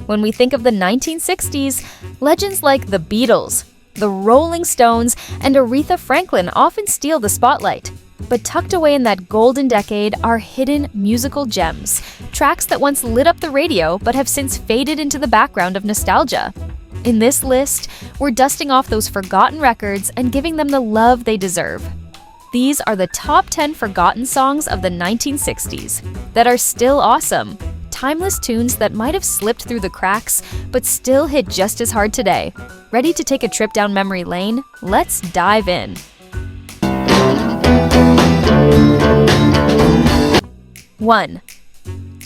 When we think of the 1960s, legends like the Beatles, the Rolling Stones, and Aretha Franklin often steal the spotlight. But tucked away in that golden decade are hidden musical gems, tracks that once lit up the radio but have since faded into the background of nostalgia. In this list, we're dusting off those forgotten records and giving them the love they deserve. These are the top 10 forgotten songs of the 1960s that are still awesome. Timeless tunes that might have slipped through the cracks, but still hit just as hard today. Ready to take a trip down memory lane? Let's dive in. 1.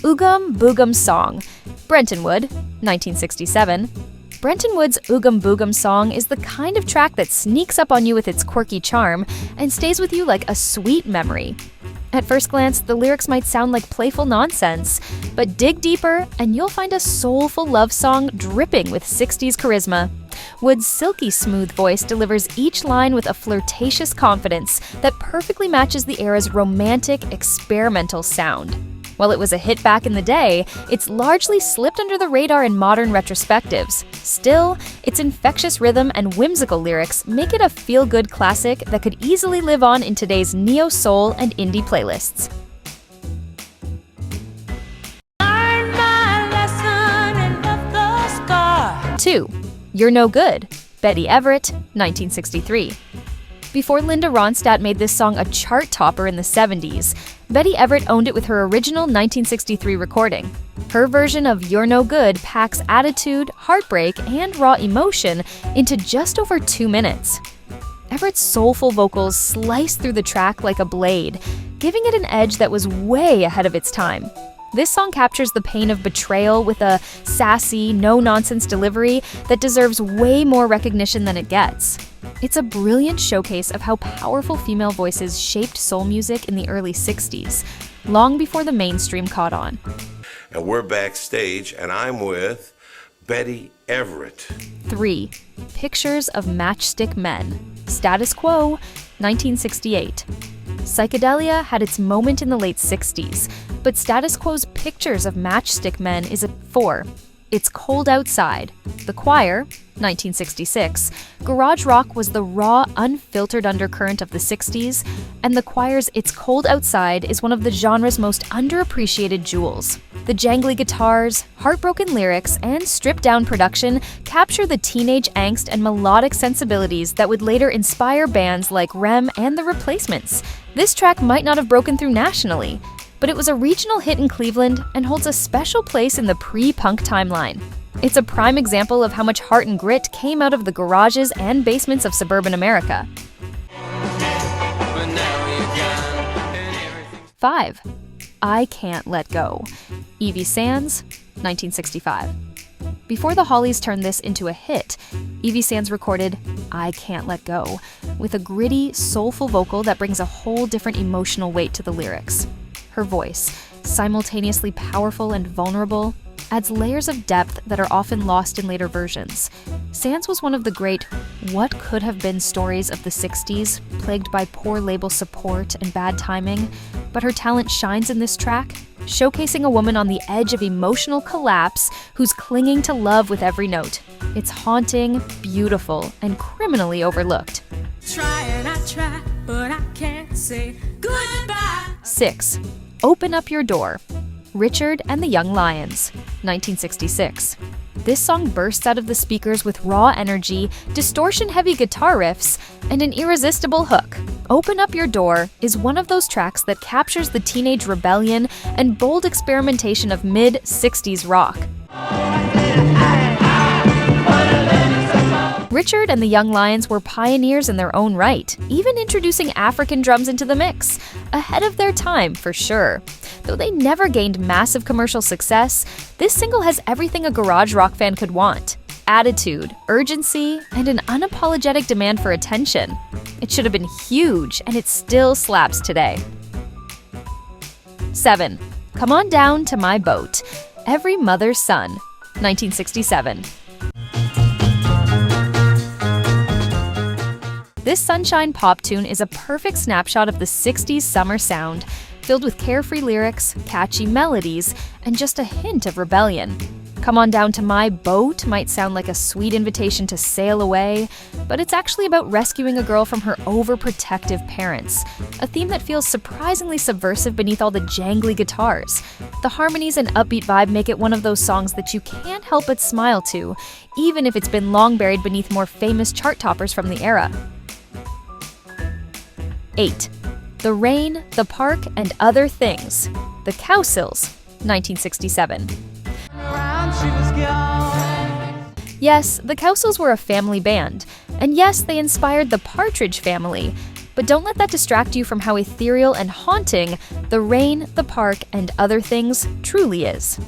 Oogum Boogum Song, Brenton Wood, 1967. Brenton Wood's Oogum Boogum song is the kind of track that sneaks up on you with its quirky charm and stays with you like a sweet memory. At first glance, the lyrics might sound like playful nonsense, but dig deeper and you'll find a soulful love song dripping with 60s charisma. Wood's silky smooth voice delivers each line with a flirtatious confidence that perfectly matches the era's romantic, experimental sound. While it was a hit back in the day, it's largely slipped under the radar in modern retrospectives. Still, its infectious rhythm and whimsical lyrics make it a feel-good classic that could easily live on in today's neo-soul and indie playlists. 2. You're No Good, Betty Everett, 1963. Before Linda Ronstadt made this song a chart topper in the 70s, Betty Everett owned it with her original 1963 recording. Her version of You're No Good packs attitude, heartbreak, and raw emotion into just over 2 minutes. Everett's soulful vocals slice through the track like a blade, giving it an edge that was way ahead of its time. This song captures the pain of betrayal with a sassy, no-nonsense delivery that deserves way more recognition than it gets. It's a brilliant showcase of how powerful female voices shaped soul music in the early 60s, long before the mainstream caught on. And we're backstage, and I'm with Betty Everett. 3. Pictures of Matchstick Men, Status Quo, 1968. Psychedelia had its moment in the late 60s, but Status Quo's Pictures of Matchstick Men is a 4. It's Cold Outside, The Choir, 1966. Garage rock was the raw, unfiltered undercurrent of the 60s, and The Choir's It's Cold Outside is one of the genre's most underappreciated jewels. The jangly guitars, heartbroken lyrics, and stripped-down production capture the teenage angst and melodic sensibilities that would later inspire bands like Rem and The Replacements. This track might not have broken through nationally, but it was a regional hit in Cleveland and holds a special place in the pre-punk timeline. It's a prime example of how much heart and grit came out of the garages and basements of suburban America. 5. I Can't Let Go, Evie Sands, 1965. Before the Hollies turned this into a hit, Evie Sands recorded I Can't Let Go with a gritty, soulful vocal that brings a whole different emotional weight to the lyrics. Her voice, simultaneously powerful and vulnerable, adds layers of depth that are often lost in later versions. Sands was one of the great what could have been stories of the 60s, plagued by poor label support and bad timing, but her talent shines in this track, showcasing a woman on the edge of emotional collapse who's clinging to love with every note. It's haunting, beautiful, and criminally overlooked. Try and I try, but I can't say goodbye. 6. Open Up Your Door, Richard and the Young Lions, 1966. This song bursts out of the speakers with raw energy, distortion-heavy guitar riffs, and an irresistible hook. Open Up Your Door is one of those tracks that captures the teenage rebellion and bold experimentation of mid-60s rock. Richard and the Young Lions were pioneers in their own right, even introducing African drums into the mix. Ahead of their time, for sure. Though they never gained massive commercial success, this single has everything a garage rock fan could want. Attitude, urgency, and an unapologetic demand for attention. It should have been huge, and it still slaps today. 7. Come On Down to My Boat, Every Mother's Son, 1967. This sunshine pop tune is a perfect snapshot of the 60s summer sound, filled with carefree lyrics, catchy melodies, and just a hint of rebellion. Come On Down to My Boat might sound like a sweet invitation to sail away, but it's actually about rescuing a girl from her overprotective parents, a theme that feels surprisingly subversive beneath all the jangly guitars. The harmonies and upbeat vibe make it one of those songs that you can't help but smile to, even if it's been long buried beneath more famous chart toppers from the era. 8. The Rain, the Park, and Other Things. The Cowsills, 1967. Yes, the Cowsills were a family band, and yes, they inspired the Partridge Family, but don't let that distract you from how ethereal and haunting The Rain, the Park, and Other Things truly is.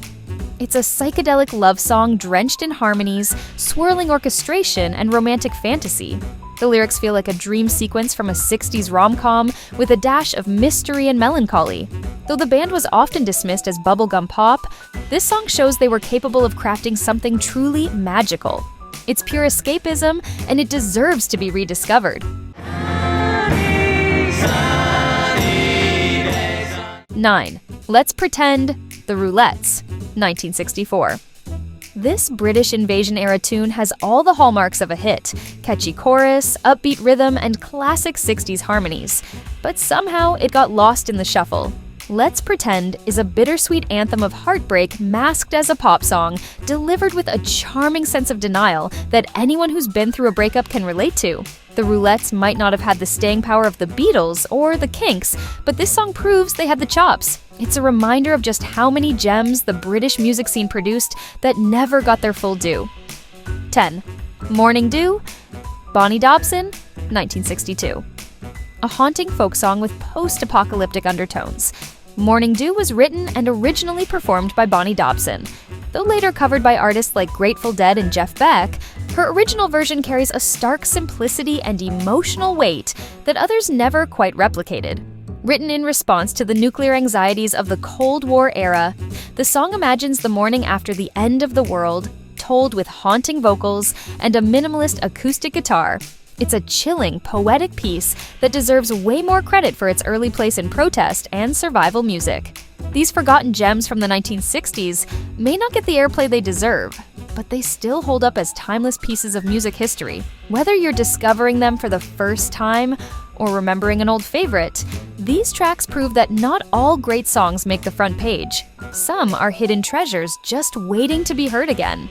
It's a psychedelic love song drenched in harmonies, swirling orchestration, and romantic fantasy. The lyrics feel like a dream sequence from a 60s rom-com with a dash of mystery and melancholy. Though the band was often dismissed as bubblegum pop, this song shows they were capable of crafting something truly magical. It's pure escapism, and it deserves to be rediscovered. 9. Let's Pretend, the Roullettes, 1964. This British invasion-era tune has all the hallmarks of a hit: catchy chorus, upbeat rhythm, and classic 60s harmonies. But somehow it got lost in the shuffle. Let's Pretend is a bittersweet anthem of heartbreak masked as a pop song, delivered with a charming sense of denial that anyone who's been through a breakup can relate to. The Roullettes might not have had the staying power of the Beatles or the Kinks, but this song proves they had the chops. It's a reminder of just how many gems the British music scene produced that never got their full due. 10. Morning Dew, Bonnie Dobson, 1962. A haunting folk song with post-apocalyptic undertones. Morning Dew was written and originally performed by Bonnie Dobson. Though later covered by artists like Grateful Dead and Jeff Beck, her original version carries a stark simplicity and emotional weight that others never quite replicated. Written in response to the nuclear anxieties of the Cold War era, the song imagines the morning after the end of the world, told with haunting vocals and a minimalist acoustic guitar. It's a chilling, poetic piece that deserves way more credit for its early place in protest and survival music. These forgotten gems from the 1960s may not get the airplay they deserve, but they still hold up as timeless pieces of music history. Whether you're discovering them for the first time or remembering an old favorite, these tracks prove that not all great songs make the front page. Some are hidden treasures just waiting to be heard again.